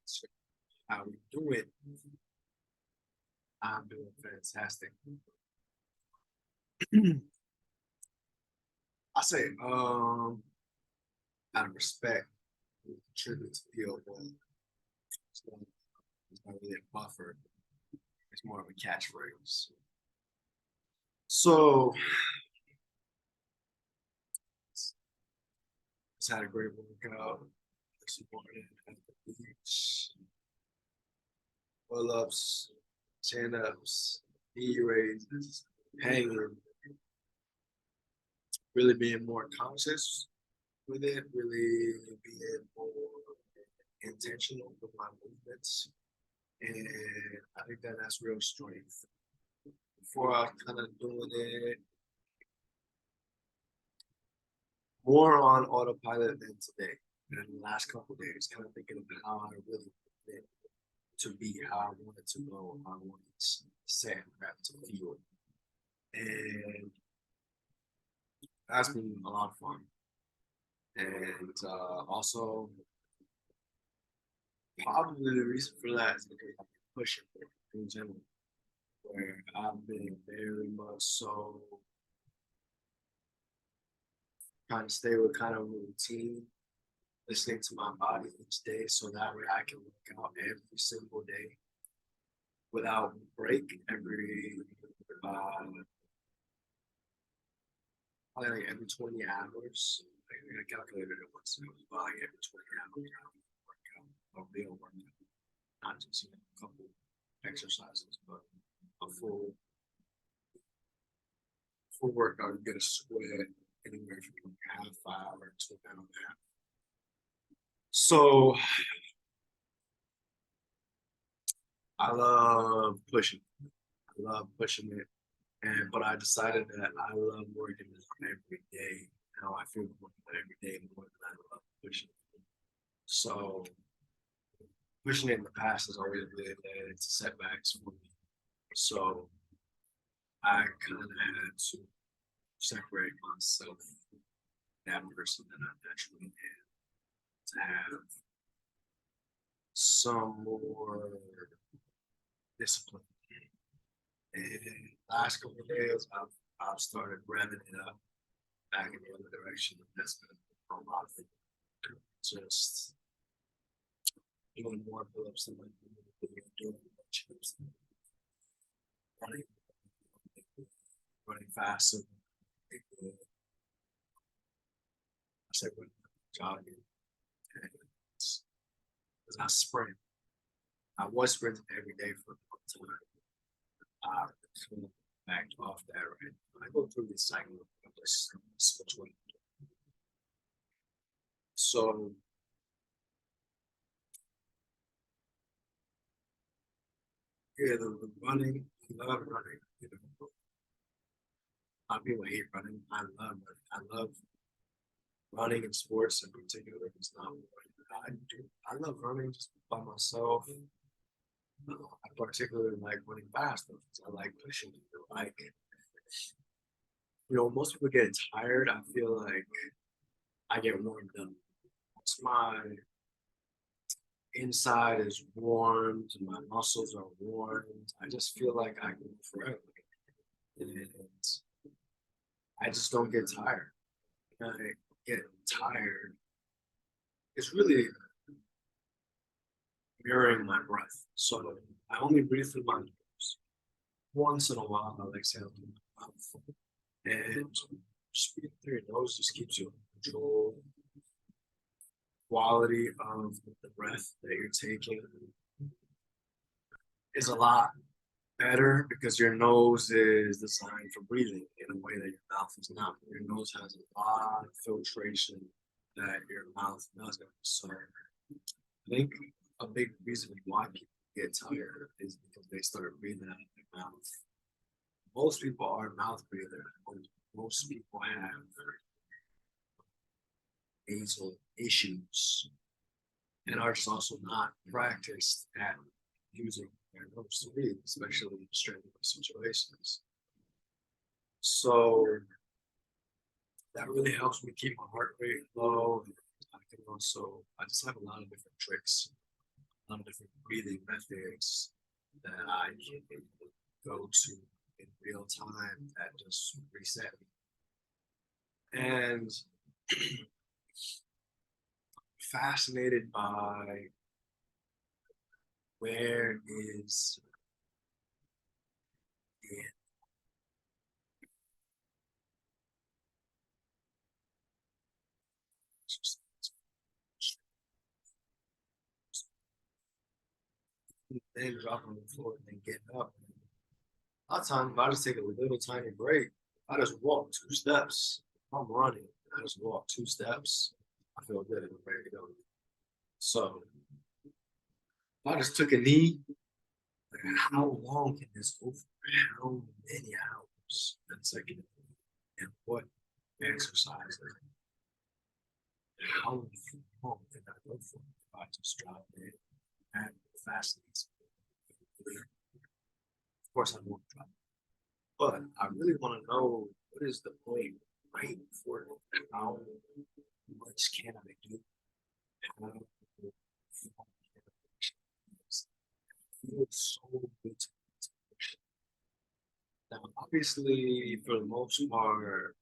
So how we do it, I'm doing fantastic. I say, out of respect, tribute to feel well. It's not really a buffer. It's more of a catchphrase. So, just had a great workout this morning at the beach. Pull-ups, chin-ups, knee raises, hanging. Really being more conscious with it, really being more intentional with my movements. And I think that that's real strength. Before I was kind of doing it more on autopilot than today. And in the last couple of days, kind of thinking about how I really wanted to be, how I wanted to go, how I wanted to set rep to feel. And that's been a lot of fun. And also, probably the reason for that is because I've been pushing it in general, where I've been very much so trying to stay with kind of a routine, listening to my body each day so that way I can work out every single day without break every probably like every 20 hours. I calculated it once, it was about like every 20 hours I would work out, a real workout, not just a couple exercises, but a full workout to get a sweat anywhere from a half hour to an hour and a half. So I love pushing. I love pushing it. But I decided that I love working every day. How I feel working every day more than I love pushing. So pushing it in the past has always really led to setbacks for me. So I kind of had to separate myself from that person that I naturally am to have some more discipline. And last couple of days, I've started revving it up back in the other direction. That's been a lot of it. Just doing more pull-ups than doing chips, running, running faster. I said when jogging, and it's I sprint. I was sprinting every day for a long time. I kind of backed off that right. I go through this cycle of just switch what I'm doing. So yeah, the running, I love running. You know, a lot of people hate running. I love running. I love running in sports in particular. It's not what I do. I love running just by myself. I particularly like running fast because I like pushing. Like, most people get tired. I feel like I get warmed up. Once my inside is warmed, my muscles are warmed. I just feel like I can go forever. And I just don't get tired. When I get tired, it's really mirroring my breath. So I only breathe through my nose. Once in a while, I'll exhale through my mouth. And just breathing through your nose just keeps you in control. Quality of the breath that you're taking is a lot better because your nose is designed for breathing in a way that your mouth is not. Your nose has a lot of filtration that your mouth doesn't. So I think a big reason why people get tired is because they start breathing out of their mouth. Most people are mouth breathers. Most people have nasal issues and are just also not practiced at using their nose to breathe, especially in strenuous situations. So that really helps me keep my heart rate low. I just have a lot of different tricks a lot of different breathing methods that I can go to in real time that just reset me. And fascinated by where is the then dropping on the floor and then getting up. A lot of times, if I just take a little tiny break, I just walk 2 steps. I'm running. I just walk 2 steps. I feel good and I'm ready to go. So I just took a knee. Like, how long can this go for? How many hours consecutively? And what exercise? How long can I go for if I just drop in at fast? Of course, I won't drop. But I really want to know what is the point right before it? How much can I do? How feels so good to now, obviously, for the most part,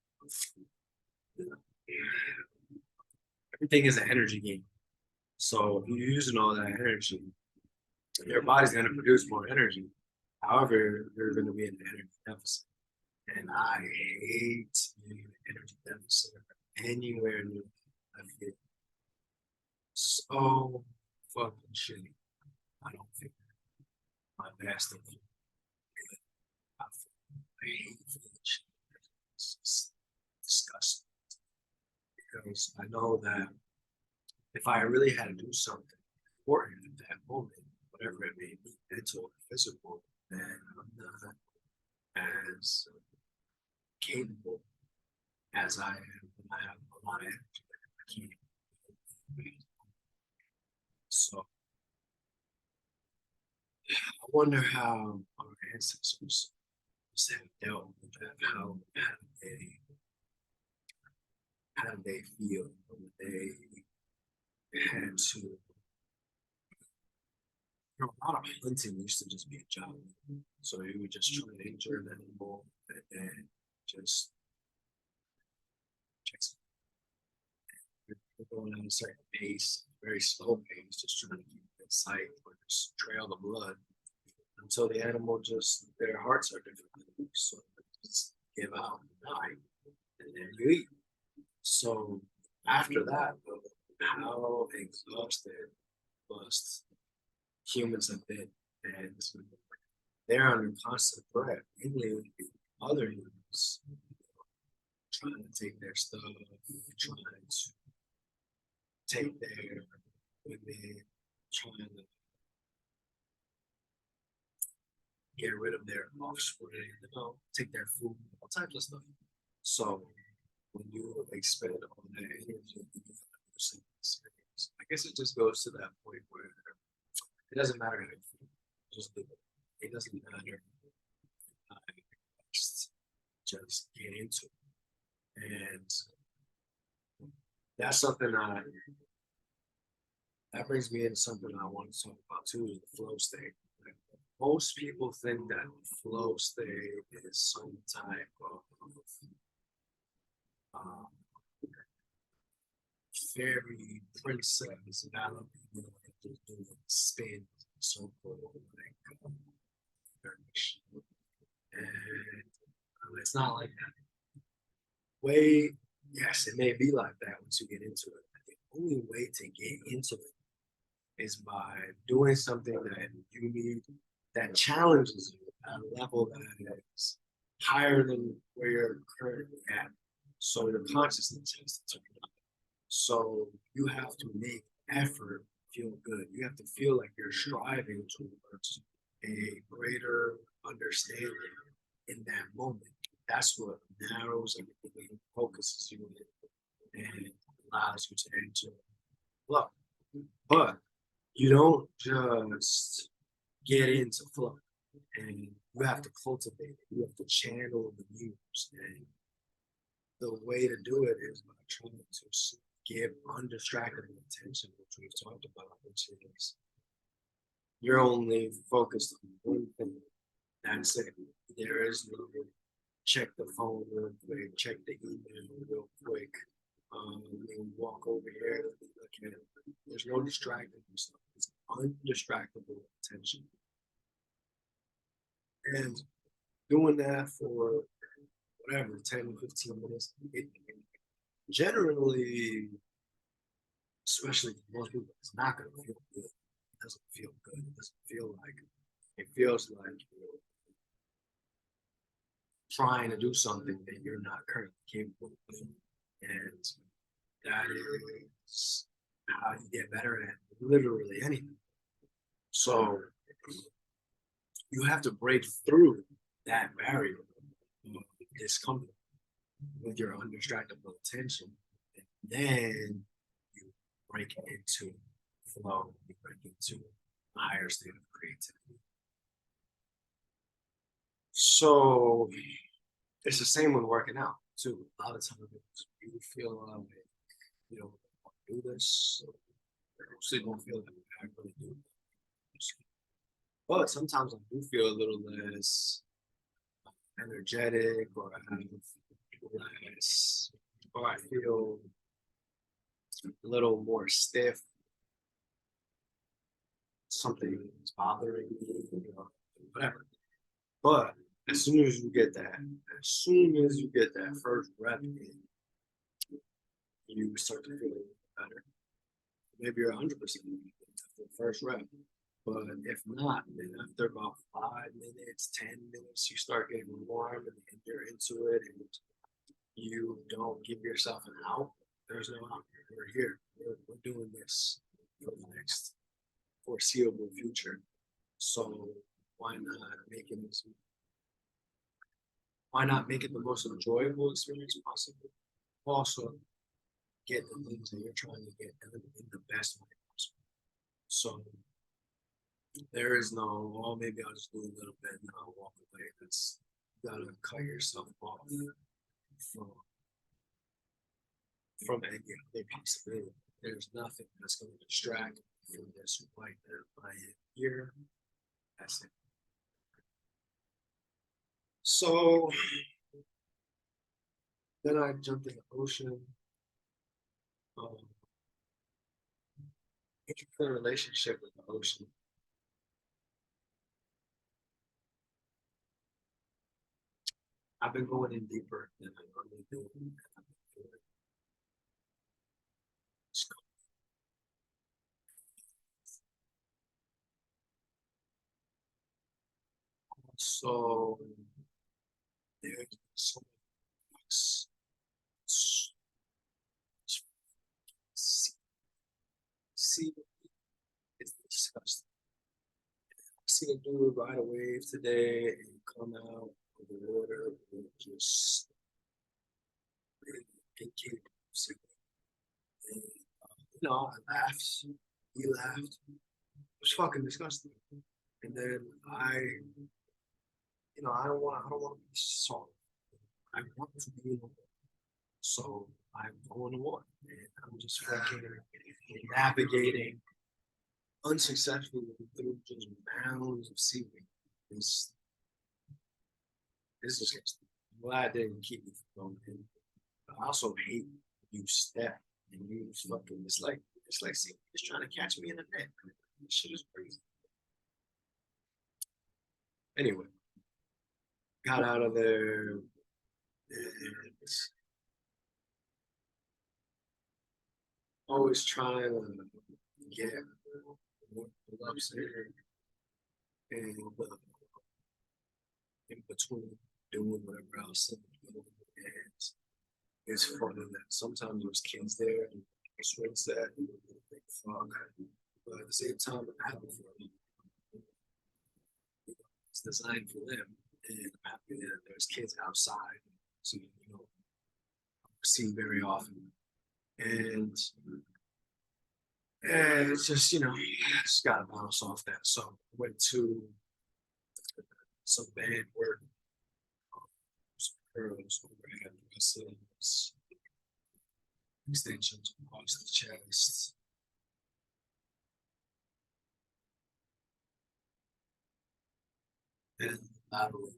everything is an energy game. So if you're using all that energy, your body's going to produce more energy. However, you're going to be in an energy deficit. And I hate being in an energy deficit anywhere near. I feel so fucking shitty. I don't feel my best. I hate feeling shitty. It's just disgusting because I know that if I really had to do something important at that moment, whatever it may be, mental or physical, then I'm not as capable as I am when I have a lot of energy. I can't. So I wonder how our ancestors have dealt with that. How did they feel when they had to? A lot of hunting used to just be a job. So you would just try to injure an animal and then just chase going at a certain pace, very slow pace, just trying to keep it in sight or just trail the blood until the animal just their hearts are different. So just give out and die, and then you eat. So after that, how exhausted must humans have been, and they're under constant threat, mainly other humans trying to take their stuff, trying to take their women, trying to get rid of their offspring, take their food, all types of stuff. So when you expend all that energy, I guess it just goes to that point where it doesn't matter how you feel, just do it. It doesn't matter. I just get into it, and that's something that brings me into something I want to talk about too, is the flow state. Like, most people think that the flow state is some type of um, fairy princess Malibu, just doing spin circle like and it's not like that. Way, yes, it may be like that once you get into it. But the only way to get into it is by doing something that you need that challenges you at a level that is higher than where you're currently at. So your consciousness has to turn up. So you have to make effort feel good. You have to feel like you're striving towards a greater understanding in that moment. That's what narrows everything, focuses you in, and allows you to enter flow. But you don't just get into flow, and you have to cultivate it. You have to channel the muse, and the way to do it is by trying to give undistracted attention, which we've talked about, which is You're only focused on one thing. That's it. There is no check the phone real quick, check the email real quick, walk over here, look at it. There's no distracting yourself. It's undistractable attention. And doing that for whatever, 10, 15 minutes, it generally, especially for most people, it's not going to feel good. It doesn't feel good. It doesn't feel like it feels like you're trying to do something that you're not currently capable of. And that is how you get better at literally anything. So you have to break through that barrier of discomfort with your undistractable attention. And then you break into flow, you break into a higher state of creativity. So it's the same with working out too. A lot of times you feel like you don't want to do this, so you don't feel like I really do. But sometimes I do feel a little less energetic, or I have less, or I feel a little more stiff. Something is bothering me, whatever. But as soon as you get that first rep in, you start to feel better. Maybe you're 100% after the first rep. But if not, then after about 5 minutes, 10 minutes, you start getting warm and you're into it and you don't give yourself an out. There's no out. We're here. We're doing this for the next foreseeable future. So why not make it the most enjoyable experience possible? Also, get the things that you're trying to get done in the best way possible. So there is no, oh, maybe I'll just do a little bit and I'll walk away. That's, you gotta cut yourself off from any other possibility. There's nothing that's going to distract you from this right now. I am here. That's it. So then I jumped in the ocean. Interesting relationship with the ocean. I've been going in deeper than I normally do. So there's so much see it's disgusting. I see a dude ride a wave today and come out of the water and just really incapable of seeing. And I laughed. He laughed. It was fucking disgusting. And then I don't want to be soft. I want to be in the water. So I'm going to water and I'm just fucking navigating unsuccessfully through just mounds of seaweed. This is just glad I didn't keep me from going in. I also hate you step and you fucking it's like seaweed is trying to catch me in the net. This shit is crazy. Anyway, got out of there and always trying to get more pull-ups and in between doing whatever else. And it's funny that sometimes there's kids there and swings that and they think, fuck. But at the same time, I'm happy for them. It's designed for them. And I'm happy that there's kids outside. So, see very often. And it's just, just got to bounce off that. So I went to some band work, some girls overhead wrestles, extensions across the chest. and lateral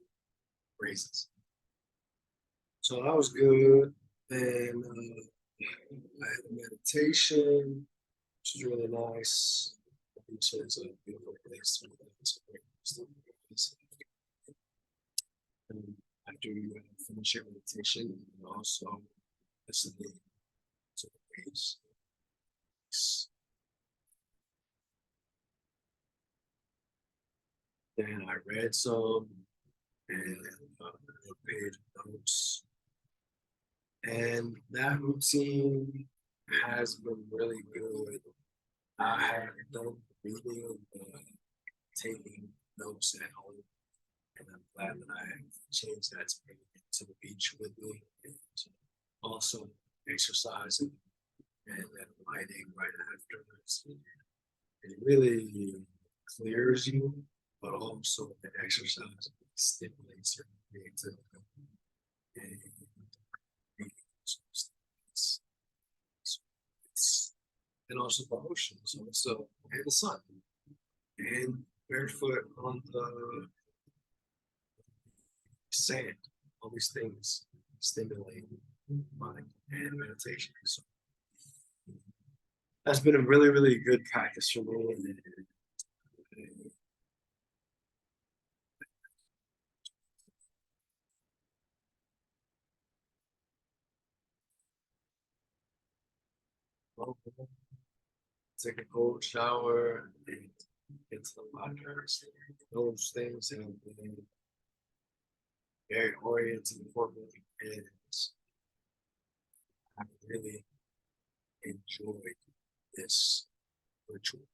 raises. So that was good. And I had a meditation, which is really nice. So it's a beautiful place. And after you finish your meditation, you also listen to the waves. Then I read some and made notes. And that routine has been really good. I have done reading and taking notes at home, and I'm glad that I have changed that to bring it to the beach with me, and also exercising and then writing right afterwards. It really clears you, but also the exercise stimulates your creativity and and also the ocean, so and the sun, and barefoot on the sand. All these things stimulate mind and meditation. So that's been a really, really good practice for me. Take a cold shower and get to the water. Those things have been very oriented for me, and I really enjoyed this ritual.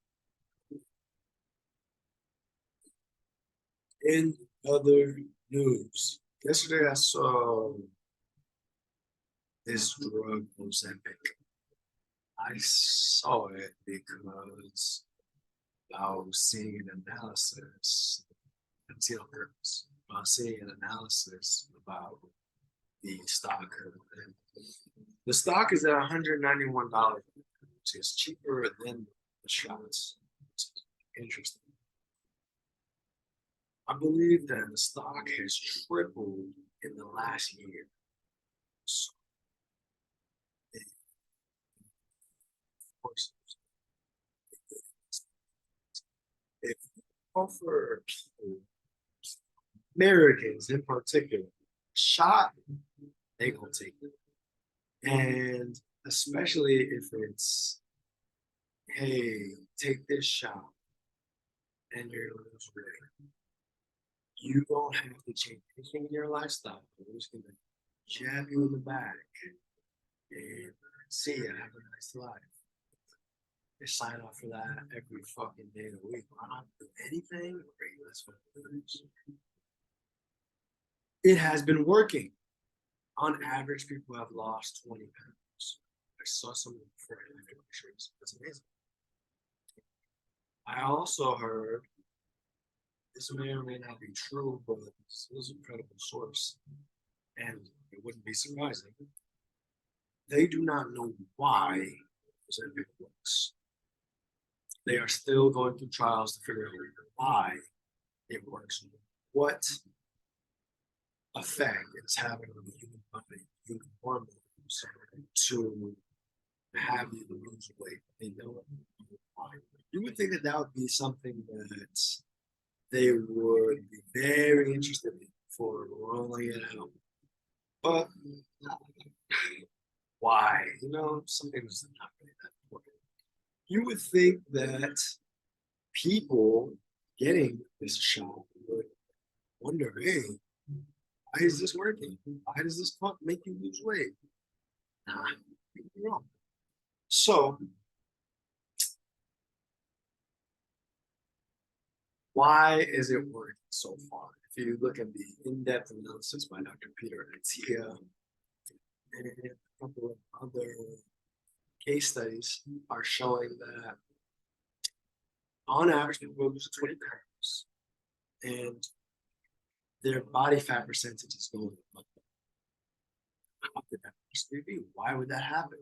In other news, yesterday I saw this drug Ozempic. I saw it because I was seeing an analysis. I didn't see it on purpose. I was seeing an analysis about the stock. The stock is at $191, which is cheaper than the shots. Interesting. I believe that the stock has tripled in the last year. So, of course, if you offer Americans in particular shot, they gonna take it. And especially if it's, hey, take this shot and you're gonna lose weight. You don't have to change anything in your lifestyle. We're just gonna jab you in the back and see ya, have a nice life. They sign up for that every fucking day of the week. I don't do anything. Great, that's what it is. It has been working. On average, people have lost 20 pounds. I saw some before and after pictures. That's amazing. I also heard, this may or may not be true, but this is a credible source, and it wouldn't be surprising. They do not know why Ozempic works. They are still going through trials to figure out why it works. What effect it's having on the human body, human hormones, to have you lose weight. They don't know why. You would think that that would be something that they would be very interested in for rolling it out. But why? Something was not really that important. You would think that people getting this shot would wonder, hey, why is this working? Why does this pump make you lose weight? Nah, you're wrong. So, why is it working so far? If you look at the in-depth analysis by Dr. Peter Atia and a couple of other case studies are showing that on average people lose 20 pounds and their body fat percentage is going up. How could that possibly be? Why would that happen?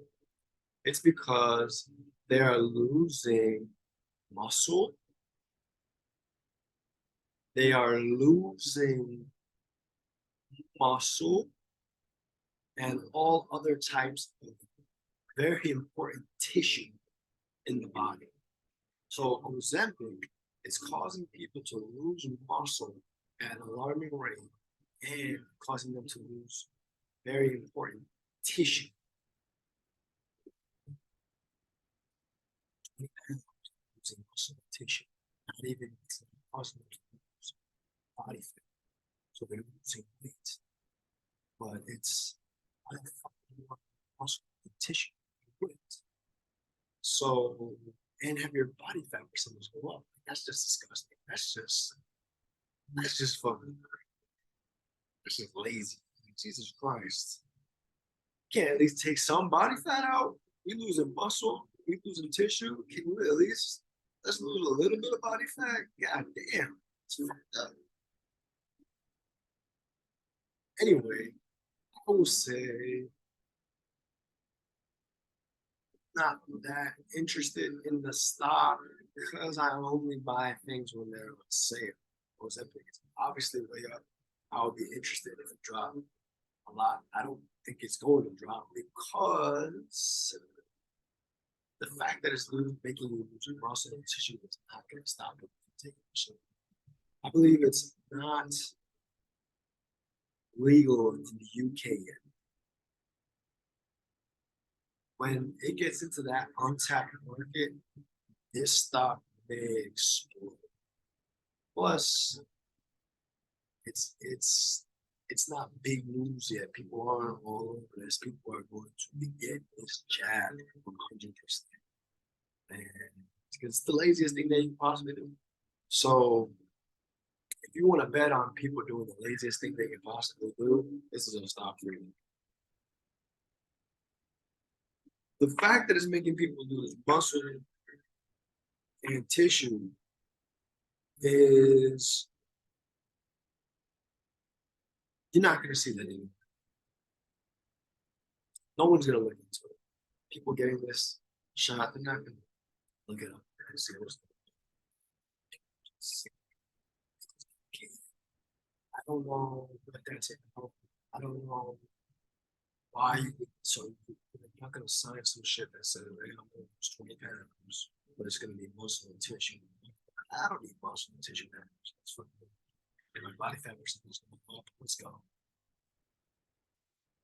It's because they are losing muscle they are losing muscle and all other types of very important tissue in the body. So Ozempic is causing people to lose muscle at an alarming rate and causing them to lose very important tissue. Losing muscle and tissue, not even causing them to lose body fat. So they're losing weight, but it's muscle and tissue weight. So and have your body fat percentage go up. That's just disgusting. That's just fucking. That's just lazy. Jesus Christ. Can't at least take some body fat out? We losing muscle, we losing tissue. Can we at least let's lose a little bit of body fat? God damn. It's fucked up. Anyway, I will say not that interested in the stock because I only buy things when they're on sale. Ozempic is obviously way up. I'll be interested if it drops a lot. I don't think it's going to drop because the fact that it's making you lose muscle and tissue is not going to stop it from taking it. I believe it's not legal in the UK yet. When it gets into that untapped market, this stock may explode. Plus, it's not big news yet. People aren't all over this. People are going to get this jab 100%. And it's the laziest thing they can possibly do. So if you want to bet on people doing the laziest thing they can possibly do, this is a stop for you. The fact that it's making people lose muscle and tissue is you're not going to see that anymore. No one's going to look into it. People getting this shot, they're not going to look it up and see what's I don't know what that's it. I don't know why you so you're not going to sign some shit that says hey, I'm going to lose 20 pounds, but it's going to be muscle and tissue. I don't need muscle and tissue pounds. That's fucking and my body fat percentage is going to go up. Let's go.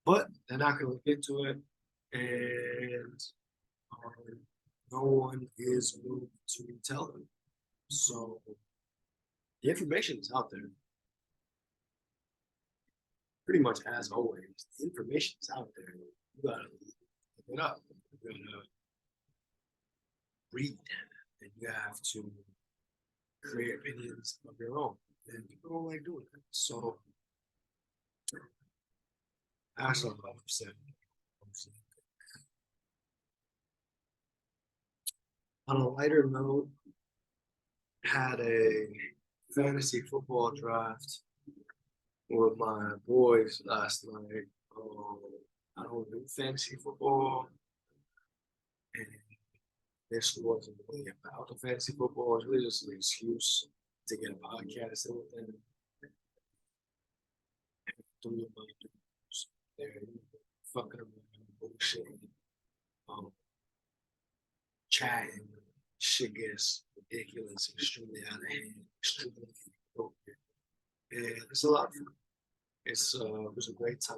But they're not going to look into it, and no one is willing to tell them. So the information is out there. Pretty much as always, the information is out there. You gotta look it up. You gotta read, and you have to create opinions of your own. And people don't like doing that. So that's all I've said. On a lighter note, had a fantasy football draft with my boys last night. I don't do fantasy football, and this wasn't really about the fantasy football. It was really just an excuse to get a podcast in with them. Three of my dudes, they're fucking around, bullshit, chatting. Shit gets ridiculous, extremely out of hand, extremely inappropriate. And it's a lot of fun. It was a great time.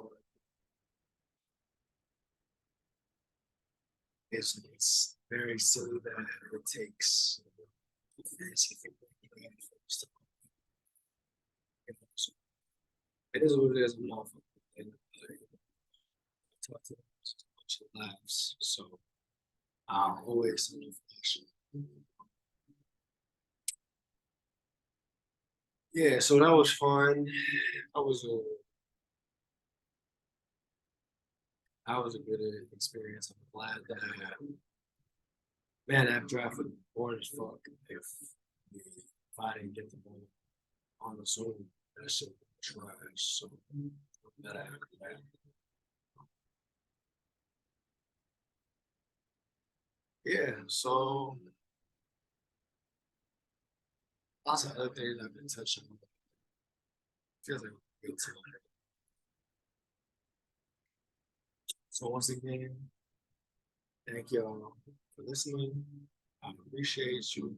It's very silly that it takes fancy football. It is what it is. I'm not and I talk to them, just a bunch of laughs. So I'll always send information. Yeah, so that was fun. That was a that was a good experience. I'm glad that man, that draft was boring as fuck. If I didn't get the ball on the Zoom, that shit was trash. So that I that. Yeah, so lots of other things I've been touching on. Feels like way too long. So once again, thank y'all for listening. I appreciate you.